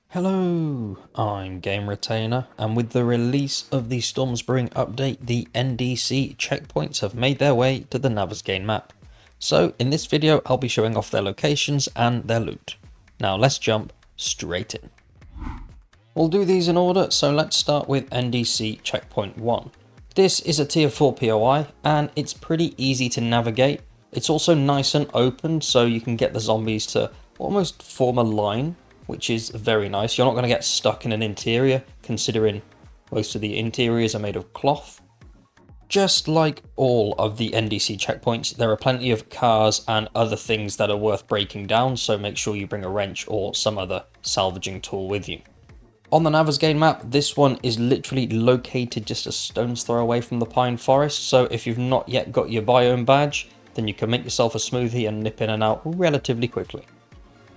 Hello, I'm Game Retainer, and with the release of the Stormspring update, the NDC checkpoints have made their way to the Navezgane map. So in this video, I'll be showing off their locations and their loot. Now let's jump straight in. We'll do these in order, so let's start with NDC Checkpoint One. This is a tier 4 POI, and it's pretty easy to navigate. It's also nice and open, so you can get the zombies to almost form a line, which is very nice. You're not going to get stuck in an interior, considering most of the interiors are made of cloth. Just like all of the NDC checkpoints, there are plenty of cars and other things that are worth breaking down, so make sure you bring a wrench or some other salvaging tool with you. On the Navezgane map, this one is literally located just a stone's throw away from the pine forest, so if you've not yet got your biome badge, then you can make yourself a smoothie and nip in and out relatively quickly.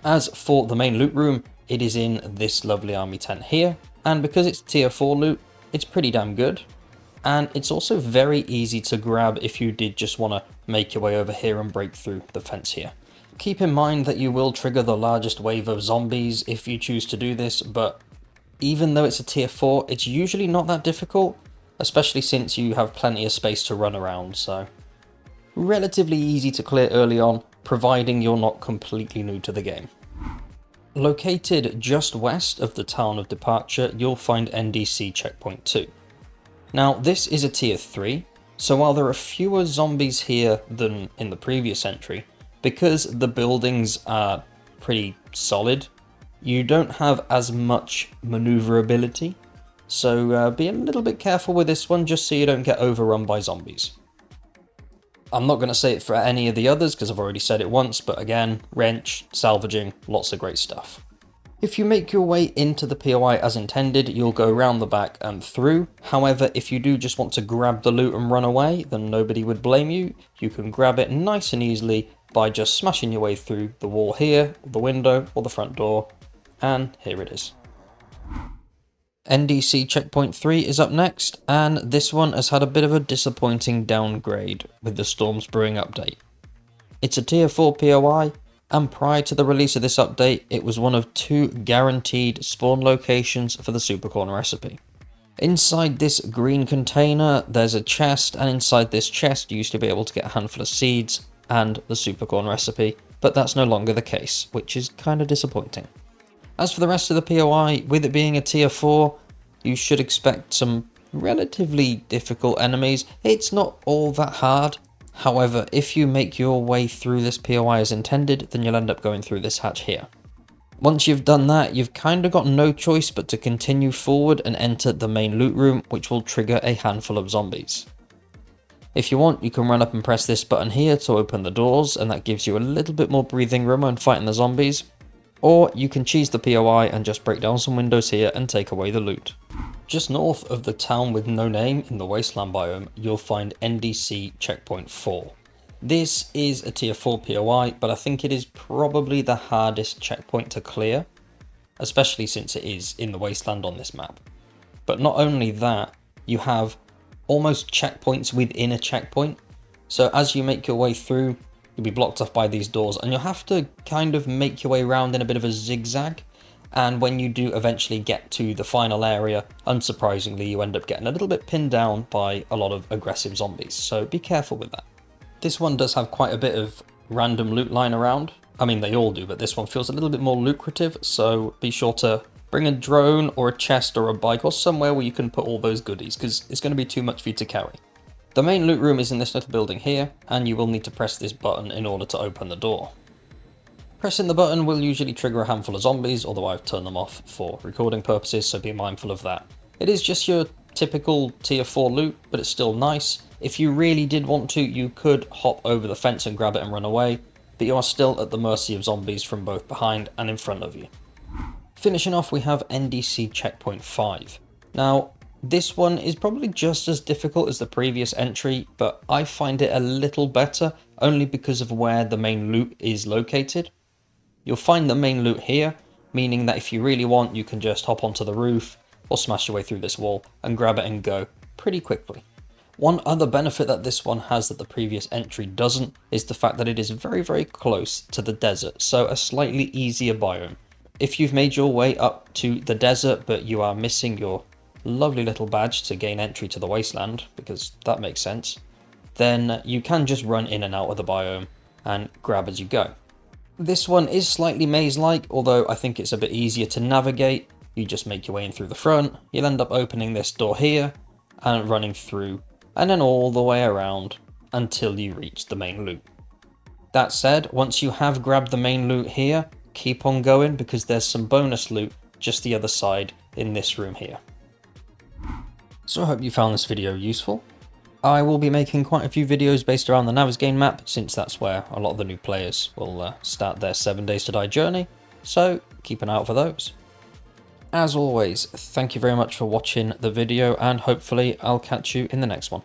As for the main loot room, it is in this lovely army tent here, and because it's tier 4 loot, it's pretty damn good. And it's also very easy to grab if you did just want to make your way over here and break through the fence here. Keep in mind that you will trigger the largest wave of zombies if you choose to do this, but even though it's a tier 4, it's usually not that difficult, especially since you have plenty of space to run around, so relatively easy to clear early on, providing you're not completely new to the game. Located just west of the town of departure, you'll find NDC Checkpoint Two. Now, this is a tier 3, so while there are fewer zombies here than in the previous entry, because the buildings are pretty solid, you don't have as much maneuverability, so be a little bit careful with this one just so you don't get overrun by zombies. I'm not going to say it for any of the others because I've already said it once, but again, wrench, salvaging, lots of great stuff. If you make your way into the POI as intended, you'll go around the back and through. However, if you do just want to grab the loot and run away, then nobody would blame you. You can grab it nice and easily by just smashing your way through the wall here, the window, or the front door, and here it is. NDC Checkpoint 3 is up next, and this one has had a bit of a disappointing downgrade with the Stormspring update. It's a tier 4 POI, and prior to the release of this update, it was one of 2 guaranteed spawn locations for the Supercorn recipe. Inside this green container, there's a chest, and inside this chest you used to be able to get a handful of seeds and the Supercorn recipe, but that's no longer the case, which is kind of disappointing. As for the rest of the POI, with it being a tier 4, you should expect some relatively difficult enemies. It's not all that hard. However, if you make your way through this POI as intended, then you'll end up going through this hatch here. Once you've done that, you've kind of got no choice but to continue forward and enter the main loot room, which will trigger a handful of zombies. If you want, you can run up and press this button here to open the doors, and that gives you a little bit more breathing room when fighting the zombies. Or you can cheese the POI and just break down some windows here and take away the loot. Just north of the town with no name in the wasteland biome, you'll find NDC Checkpoint Four. This is a tier 4 POI, but I think it is probably the hardest checkpoint to clear, especially since it is in the wasteland on this map. But not only that, you have almost checkpoints within a checkpoint, so as you make your way through, you'll be blocked off by these doors, and you'll have to kind of make your way around in a bit of a zigzag. And when you do eventually get to the final area, unsurprisingly, you end up getting a little bit pinned down by a lot of aggressive zombies, so be careful with that. This one does have quite a bit of random loot lying around. I mean, they all do, but this one feels a little bit more lucrative, so be sure to bring a drone or a chest or a bike or somewhere where you can put all those goodies, because it's going to be too much for you to carry. The main loot room is in this little building here, and you will need to press this button in order to open the door. Pressing the button will usually trigger a handful of zombies, although I've turned them off for recording purposes, so be mindful of that. It is just your typical tier 4 loot, but it's still nice. If you really did want to, you could hop over the fence and grab it and run away, but you are still at the mercy of zombies from both behind and in front of you. Finishing off, we have NDC Checkpoint 5. Now, this one is probably just as difficult as the previous entry, but I find it a little better only because of where the main loot is located. You'll find the main loot here, meaning that if you really want, you can just hop onto the roof or smash your way through this wall and grab it and go pretty quickly. One other benefit that this one has that the previous entry doesn't is the fact that it is very, very close to the desert, so a slightly easier biome. If you've made your way up to the desert but you are missing your lovely little badge to gain entry to the wasteland, because that makes sense, then you can just run in and out of the biome and grab as you go. This one is slightly maze-like, although I think it's a bit easier to navigate. You just make your way in through the front, you'll end up opening this door here and running through, and then all the way around until you reach the main loot. That said, once you have grabbed the main loot here, keep on going because there's some bonus loot just the other side in this room here. So I hope you found this video useful. I will be making quite a few videos based around the Navezgane map, since that's where a lot of the new players will start their 7 Days to Die journey, so keep an eye out for those. As always, thank you very much for watching the video, and hopefully I'll catch you in the next one.